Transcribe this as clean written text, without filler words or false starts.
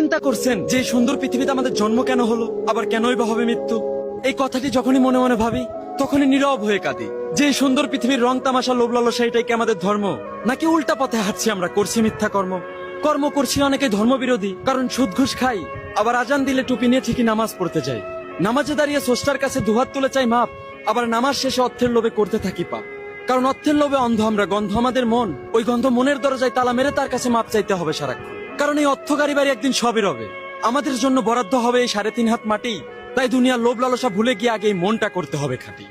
চিন্তা করছেন যে এই সুন্দর পৃথিবীতে আমাদের জন্ম কেন হলো, আবার কেনই বা হবে মৃত্যু? এই কথাটি যখনই মনে মনে ভাবি তখনই নীরব হয়ে কাঁদি। যে এই সুন্দর পৃথিবীর রং তামাশা লোভ লালসা এটাই কি আমাদের ধর্ম, নাকি উল্টা পথে হাঁটছি আমরা, করছি মিথ্যা কর্ম করছি অনেকে ধর্মবিরোধী, কারণ সুদ ঘুষ খাই, আবার আজান দিলে টুপি নিয়ে ঠিকই নামাজ পড়তে যাই। নামাজে দাঁড়িয়ে স্রষ্টার কাছে দুহাত তুলে চাই মাপ, আবার নামাজ শেষে অর্থের লোভে করতে থাকি পাপ। কারণ অর্থের লোভে অন্ধ আমরা, গন্ধ আমাদের মন, ওই গন্ধ মনের দরজায় তালা মেরে তার কাছে মাপ চাইতে হবে সারাক্ষণ। কারণ এই অর্থকারী বাড়ি একদিন সবই রবে, আমাদের জন্য বরাদ্দ হবে এই 3.5 হাত মাটি। তাই দুনিয়ার লোভ লালসা ভুলে গিয়ে আগে এই মনটা করতে হবে খাঁটি।